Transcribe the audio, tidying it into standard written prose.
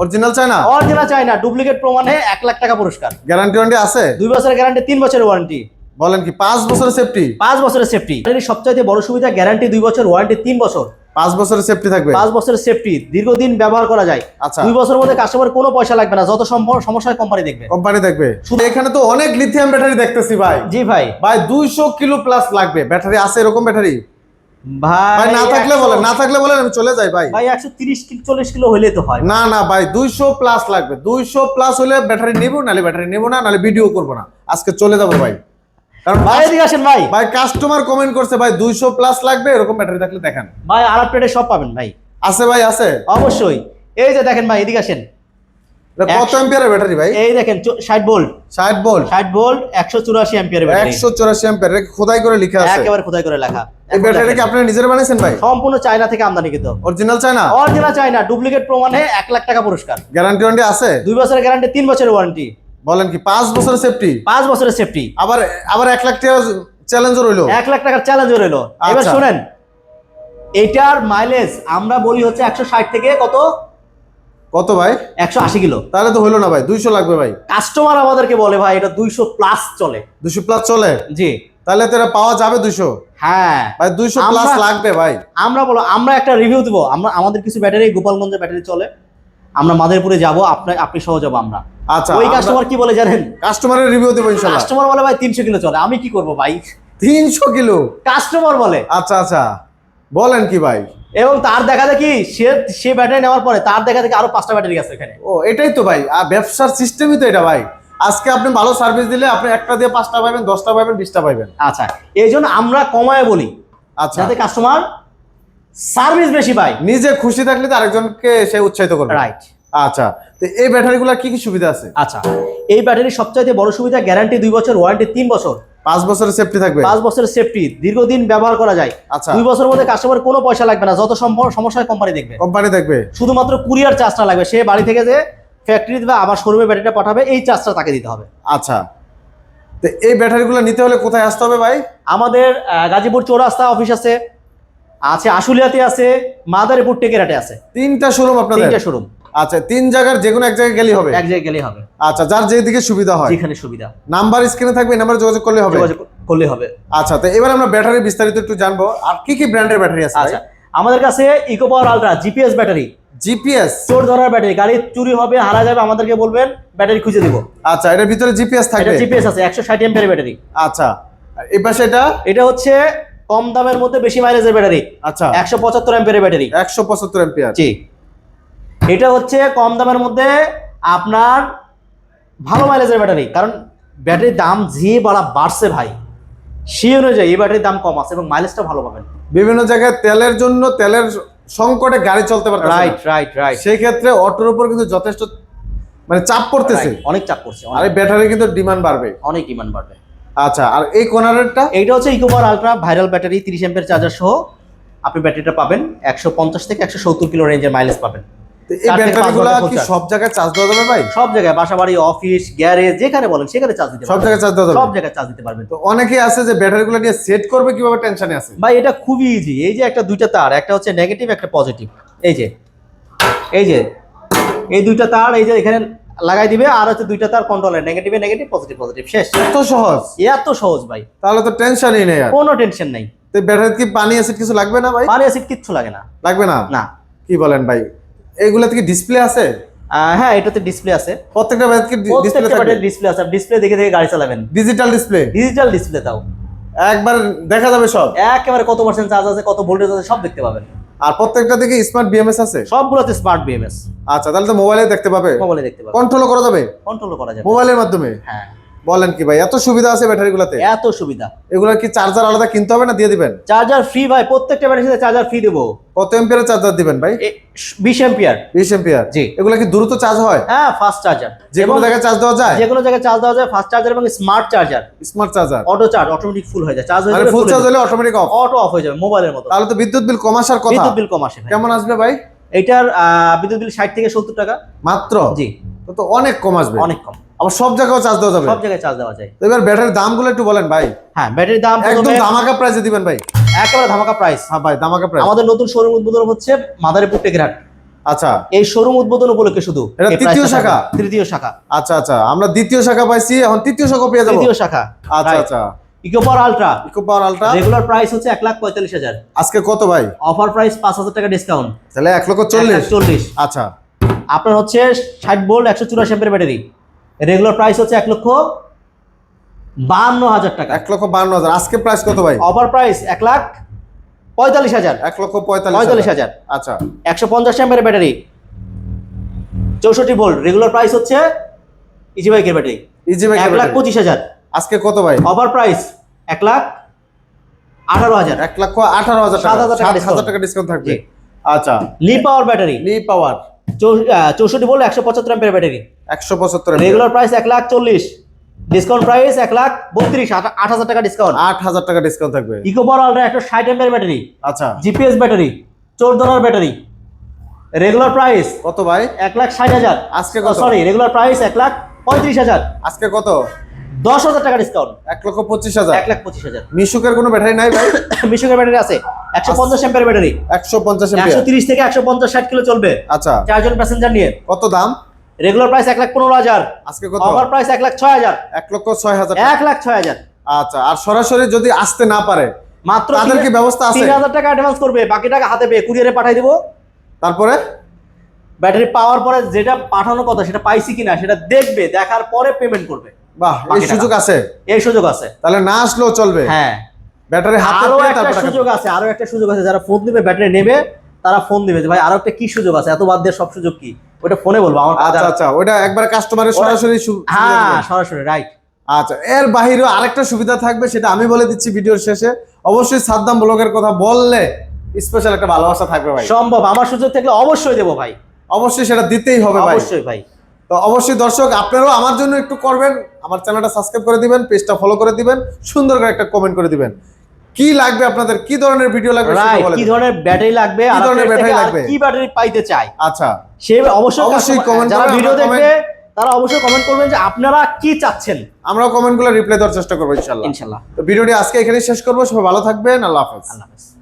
Original China? Original China, duplicate প্রমাণে 1 লাখ টাকা পুরস্কার। গ্যারান্টি ওয়ারেন্টি আছে? 2 বছরের গ্যারান্টি, 3 বছরের ওয়ারেন্টি। বলেন কি 5 বছরের সেফটি? 5 বছরের সেফটি। এর সবচেয়ে বড় সুবিধা গ্যারান্টি 2 বছর, ওয়ারেন্টি 3 বছর। 5 বছরের সেফটি থাকবে? 5 বছরের সেফটি, দীর্ঘদিন ব্যবহার করা যায়। আচ্ছা, 2 বছরের মধ্যে কাস্টমার কোনো পয়সা লাগবে না, যত সম্ভব সমস্যা কোম্পানি দেখবে। কোম্পানি দেখবে। শুধু এখানে তো অনেক লিথিয়াম ব্যাটারি দেখতেছি ভাই। জি ভাই। ভাই 200 কিলো প্লাস লাগবে ব্যাটারি, আছে এরকম ব্যাটারি? ভাই না থাকলে বলেন, না থাকলে বলেন, আমি চলে যাই ভাই। ভাই 130 কিলো 40 কিলো হইলে তো হয়। না না ভাই 200 প্লাস লাগবে। 200 প্লাস হলে ব্যাটারি নেব, নালে ব্যাটারি নেব না, নালে ভিডিও করব না, আজকে চলে যাব ভাই। কারণ ভাই এদিকে আসেন ভাই। ভাই কাস্টমার কমেন্ট করছে ভাই 200 প্লাস লাগবে, এরকম ব্যাটারি থাকলে দেখান। ভাই আরব প্লেটে সব পাবেন ভাই। আছে ভাই, আছে অবশ্যই। এই যে দেখেন ভাই, এদিকে আসেন। কত অ্যাম্পিয়ারের ব্যাটারি ভাই? এই দেখেন 60 ভোল্ট। 60 ভোল্ট? 60 ভোল্ট 184 অ্যাম্পিয়ারের ব্যাটারি। 184 অ্যাম্পিয়ার খোদাই করে লেখা আছে। একেবারে খোদাই করে লেখা। এই ব্যাটারিটা কি আপনি নিজের বানাইছেন ভাই? সম্পূর্ণ চায়না থেকে আমদানিকৃত। Original China? Original China, duplicate প্রমাণে 1 লাখ টাকা পুরস্কার। গ্যারান্টি ওয়ারেন্টি আছে? 2 বছরের গ্যারান্টি, 3 বছরের ওয়ারেন্টি। বলেন কি 5 বছরের সেফটি? 5 বছরের সেফটি। আবার 1 লাখ টাকা চ্যালেঞ্জ রইলো। 1 লাখ টাকার চ্যালেঞ্জ রইলো। এবার শুনেন, এটার মাইলেজ আমরা বলি হচ্ছে 160 থেকে কত ভাই? 180 কিলো। তাহলে তো হইলো না ভাই, 200 লাগবে ভাই। কাস্টমার আমাদেরকে বলে ভাই এটা 200 প্লাস চলে। 200 প্লাস চলে? জি। তাহলে তো এটা পাওয়া যাবে 200? হ্যাঁ ভাই 200 প্লাস লাগবে ভাই। আমরা একটা রিভিউ দেব। আমাদের কিছু ব্যাটারি গোপালগঞ্জের ব্যাটারি চলে, আমরা মাদারীপুরে যাব, আপনি সহ যাব আমরা। আচ্ছা, ওই কাস্টমার কি বলে জানেন? কাস্টমারের রিভিউ দেব ইনশাআল্লাহ। কাস্টমার বলে ভাই 300 কিলো চলে। আমি কি করব ভাই? 300 কিলো কাস্টমার বলে। আচ্ছা আচ্ছা, বলেন কি ভাই? এবং তার দেখা দেখি সে ব্যাটারি নেওয়ার পরে তার দেখা দেখি আরো 5টা ব্যাটারি আছে এখানে। ও এটাই তো ভাই, ব্যবসার সিস্টেমই তো এটা ভাই। আজকে আপনি ভালো সার্ভিস দিলে আপনি একটা দিয়ে 5টা পাবেন, 10টা পাবেন, 20টা পাবেন। আচ্ছা, এই জন্য আমরা কমায় বলি, আচ্ছা, যাতে কাস্টমার সার্ভিস বেশি পায়। নিজে খুশি থাকলে তো আরেকজনকে সে উৎসাহিত করবে। রাইট। আচ্ছা, তো এই ব্যাটারিগুলো কি কি সুবিধা আছে? আচ্ছা, এই ব্যাটারির সবচেয়ে বড় সুবিধা গ্যারান্টি 2 বছর, ওয়ারেন্টি 3 বছর। 5 বছরের সেফটি থাকবে? 5 বছরের সেফটি, দীর্ঘদিন ব্যবহার করা যায়। আচ্ছা, 2 বছরের মধ্যে কাস্টমার কোনো পয়সা লাগবে না, যত সম্ভব সমস্যা কোম্পানি দেখবে। কোম্পানি দেখবে। শুধুমাত্র কুরিয়ার চার্জটা লাগবে, সে বাড়ি থেকে যে ফ্যাক্টরিতে বা আমার শোরুমে ব্যাটারিটা পাঠাবে, এই চার্জটা তাকে দিতে হবে। আচ্ছা, তো এই ব্যাটারিগুলো নিতে হলে কোথায় আসতে হবে ভাই? আমাদের গাজীপুর চৌরাস্তা অফিস আছে, আশুলিয়াতে আছে, মাদারীপুর টেকেরাটে আছে। 3টা শোরুম আপনাদের? 3টা শোরুম। আচ্ছা, 3 জায়গার যে কোনো এক জায়গায় গেলেই হবে? এক জায়গায় গেলেই হবে। আচ্ছা, যার যেদিকে সুবিধা হয়, যেখানে সুবিধা। নাম্বার স্ক্রিনে থাকবে, এই নাম্বারে যোগাযোগ করলে হবে? যোগাযোগ করলে হবে। আচ্ছা, তো এবার আমরা ব্যাটারি বিস্তারিত একটু জানবো। আর কি কি ব্র্যান্ডের ব্যাটারি আছে? আচ্ছা, আমাদের কাছে eco power ultra GPS battery. GPS? চোর ধরার ব্যাটারি, গাড়ি চুরি হবে, হারা যাবে, আমাদেরকে বলবেন, ব্যাটারি খুঁজে দিব। আচ্ছা, এটার ভিতরে জিপিএস থাকবে? এটা জিপিএস আছে, 160 এমপিআর ব্যাটারি। আচ্ছা, এই পাশে এটা হচ্ছে কম দামের মধ্যে বেশি মাইলেজের ব্যাটারি। আচ্ছা, 175 এমপিআর ব্যাটারি। 175 এমপিআর? জি। এটা হচ্ছে কম দামের মধ্যে আপনার ভালো মাইলেজের ব্যাটারি, কারণ ব্যাটারির দাম যে বাড়ছে ভাই, সেই অনুযায়ী এই ব্যাটারির দাম কম আছে এবং মাইলেজটা ভালো পাবেন। বিভিন্ন জায়গায় তেলের জন্য, তেলের সংকটে গাড়ি চলতে পারছে না। Right right right. সেই ক্ষেত্রে অটোর উপর কিন্তু যথেষ্ট মানে চাপ পড়তেছে। অনেক চাপ পড়ছে, আর এই ব্যাটারি কিন্তু ডিমান্ড বাড়বে, অনেক ডিমান্ড বাড়বে। আচ্ছা, আর এই কোনারেরটা? এইটা হচ্ছে eco power ultra viral battery, 30 এমপিআর চার্জার সহ আপনি ব্যাটারিটা পাবেন। 150 থেকে 170 কিলো রেঞ্জের মাইলেজ পাবেন। এই ব্যাটারিগুলো কি সব জায়গায় চার্জ দেওয়া যাবে ভাই? সব জায়গায়, বাসাবাড়ি, অফিস, গ্যারেজ, যেখানে বলেন সেখানে চার্জ দিতে পারবেন। সব জায়গায় চার্জ দেওয়া যাবে? সব জায়গায় চার্জ দিতে পারবেন। তো অনেকেই আছে যে ব্যাটারিগুলো নিয়ে সেট করবে কিভাবে, টেনশনে আছে ভাই। এটা খুবই ইজি। এই যে একটা 2টা তার, একটা হচ্ছে নেগেটিভ, একটা পজিটিভ। এই যে এই 2টা তার এই যে এখানে লাগাই দিবে, আর হচ্ছে 2টা তার কন্ট্রোলার, নেগেটিভে নেগেটিভ, পজিটিভ পজিটিভ, শেষ। এত সহজ? এত সহজ ভাই, তাহলে তো টেনশনই নেই আর। কোনো টেনশন নাই। তো ব্যাটারিতে কি পানি অ্যাসিড কিছু লাগবে না ভাই? পানি অ্যাসিড কিচ্ছু লাগে না। লাগবে না? না। কি বলেন ভাই? এইগুলাতে কি ডিসপ্লে আছে? হ্যাঁ, এটাতে ডিসপ্লে আছে। প্রত্যেকটা ব্যাটারিতে ডিসপ্লে থাকবে? ডিসপ্লে আছে, ডিসপ্লে দেখে দেখে গাড়ি চালাবেন। Digital display? ডিজিটাল ডিসপ্লে দাও, একবার দেখা যাবে সব? একেবারে কত পার্সেন্ট চার্জ আছে, কত ভোল্টেজ আছে, সব দেখতে পাবেন। আর প্রত্যেকটা দিকে স্মার্ট বিএমএস আছে? সবগুলোতে স্মার্ট বিএমএস। আচ্ছা, তাহলে তো মোবাইলে দেখতে পাবে? মোবাইলে দেখতে পাবে, কন্ট্রোল করা যাবে? কন্ট্রোল করা যাবে মোবাইলের মাধ্যমে? হ্যাঁ। বলেন কি ভাই, এত সুবিধা আছে ব্যাটারিগুলোতে? এত সুবিধা। এগুলা কি চার্জার আলাদা কিনতে হবে না দিয়ে দিবেন? চার্জার ফ্রি ভাই, প্রত্যেকটা ব্যাটারির সাথে চার্জার ফ্রি দেবো। কত এম্পিয়ারের চার্জার দিবেন ভাই? 20 এম্পিয়ার। 20 এম্পিয়ার? জি। এগুলা কি দ্রুত চার্জ হয়? হ্যাঁ, ফাস্ট চার্জার। যে কোনো জায়গায় চার্জ দেওয়া যায়? যে কোনো জায়গায় চার্জ দেওয়া যায়, ফাস্ট চার্জার এবং smart charger. Smart charger? Auto charge, automatic ফুল হয়ে যায়, চার্জ হয়ে মানে যাবে, ফুল চার্জ হলে অটোমেটিক অফ? অটো অফ হয়ে যাবে, মোবাইলের মতো। তাহলে তো বিদ্যুৎ বিল কম আসার কথা? বিদ্যুৎ বিল কম আসে ভাই। কেমন আসবে ভাই? এটার বিদ্যুৎ বিল 60 থেকে 70 টাকা মাত্র? জি। তো অনেক কম আসবে। অনেক কম। আবার সব জায়গায় চার্জ দেওয়া যাবে? সব জায়গায় চার্জ দেওয়া যায়। তো এবার ব্যাটারির দামগুলো একটু বলেন ভাই। হ্যাঁ, ব্যাটারির দাম একদম ধামাকা প্রাইসে দিবেন ভাই? একেবারে ধামাকা প্রাইস। হ্যাঁ ভাই, ধামাকা প্রাইস। আমাদের নতুন শোরুম উদ্বোধন হচ্ছে মাদারীপুর টেকেরহাট। আচ্ছা এই শোরুম উদ্বোধন উপলক্ষে শুধু এটা এই তৃতীয় price টা শাখা? থাকবে। তৃতীয় শাখা, আচ্ছা আচ্ছা, আমরা দ্বিতীয় শাখা পাইছি, এখন তৃতীয় শাখা পেয়ে যাবো। তৃতীয় শাখা। আচ্ছা আচ্ছা, ইকোপাওয়ার ultra eco power ultra regular price হচ্ছে 1,45,000, আজকে কত ভাই? অফার প্রাইস 5,000 টাকা ডিসকাউন্ট, তাহলে 1,40,000। 1,40,000। আচ্ছা আপনার হচ্ছে 60 volt 184 ampere battery, regular price হচ্ছে 1,52,000 টাকা, 1,52,000। আজকে প্রাইস কত ভাই? Offer price 1,45,000, 1,45,000। আচ্ছা 150 ampere battery, 64 volt, regular price হচ্ছে ইজি বাইকের ব্যাটারি ইজি বাইক 1,25,000, আজকে কত ভাই? অফার প্রাইস 1,18,000, 1,18,000 টাকা, 7,000 টাকা 7,000 টাকা ডিসকাউন্ট থাকবে। জি। আচ্ছা লি পাওয়ার ব্যাটারি লি পাওয়ার 64 volt 175 ampere battery, 175, regular price 1,40,000, discount price 1,32,000, 8,000 টাকা ডিসকাউন্ট। 8,000 টাকা ডিসকাউন্ট থাকবে। Eco power ultra 160 ampere battery, আচ্ছা GPS battery, 14 battery, regular price কত ভাই? 1,60,000, আজকে কত? সরি রেগুলার প্রাইস 1,35,000, আজকে কত? 10,000 টাকা ডিসকাউন্ট, 1,25,000। 1,25,000। মিশুকের কোনো ব্যাটারি নাই ভাই? মিশুকের ব্যাটারি আছে 150 অ্যাম্পিয়ার ব্যাটারি, 150 এমপি। 130 থেকে 150 60 কিলো চলবে, আচ্ছা 4 জন প্যাসেঞ্জার নিয়ে। কত দাম? রেগুলার প্রাইস 1,15,000, আজকে কত? Offer price 1,06,000, 1,06,000। 1,06,000। আচ্ছা, আর সরাসরি যদি আসতে না পারে মাত্র তাদের কি ব্যবস্থা আছে? 3,000 টাকা অ্যাডভান্স করবে, বাকি টাকা হাতে পেয়ে কুরিয়ারে পাঠিয়ে দিব। তারপরে ব্যাটারি পাওয়ার পরে যেটা পাঠানোর কথা সেটা পাইছি কিনা সেটা দেখবে, দেখার পরে পেমেন্ট করবে। বাহ, এই বাকি টাকা। সুযোগ আছে? এই সুযোগ আছে। তাহলে না আসলেও চলবে? হ্যাঁ, ব্যাটারি হাতে আরো পেয়ে একটা তারপর টাকা সুযোগ আছে, আরো একটা সুযোগ আছে। যারা ফোন দিবে ব্যাটারি নেবে তারা ফোন দিবে যে ভাই আরো একটা কি সুযোগ আছে, এত বাদ দিয়ে সব সুযোগ কি, ওটা ফোনে বলবো আমার। আচ্ছা আচ্ছা, ওটা একবার কাস্টমারের সরাসরি সুবিধা হ্যাঁ দিবেন। সরাসরি, রাইট। আচ্ছা, এর বাহিরেও আরেকটা সুবিধা থাকবে, সেটা আমি বলে দিচ্ছি ভিডিওর শেষে। অবশ্যই সাদ্দাম ব্লগের কথা বললে স্পেশাল একটা ভালোবাসা থাকবে ভাই। সম্ভব, আমার সুযোগ থাকলে অবশ্যই দেবো ভাই, অবশ্যই সেটা দিতেই হবে ভাই। অবশ্যই ভাই। তো অবশ্যই দর্শক আপনারাও আমার জন্য একটু করবেন, আমার চ্যানেলটা সাবস্ক্রাইব করে দিবেন, পেজটা ফলো করে দিবেন, সুন্দর করে একটা কমেন্ট করে দিবেন। কি লাগবে আপনাদের, কি ধরনের ভিডিও লাগবে সেটা রাইট, বলে কি দিবেন। ধরনের ব্যাটারি লাগবে, কি আর ধরনের আপনার ব্যাটারি থেকে আর লাগবে? কি ব্যাটারি পাইতে চাই, আচ্ছা সে অবশ্যই অবশ্যই customer- comment যারা করবেন, ভিডিও আমরা দেখবে তারা অবশ্যই কমেন্ট করবেন যে আপনারা কি চাচ্ছেন। আমরাও কমেন্টগুলো রিপ্লাই দেওয়ার চেষ্টা করবো ইনশাআল্লাহ। ইনশাআল্লাহ। তো ভিডিওটি আজকে এখানেই শেষ করবো। সবাই ভালো থাকবেন, আল্লাহ হাফেজ। আল্লাহ হাফেজ।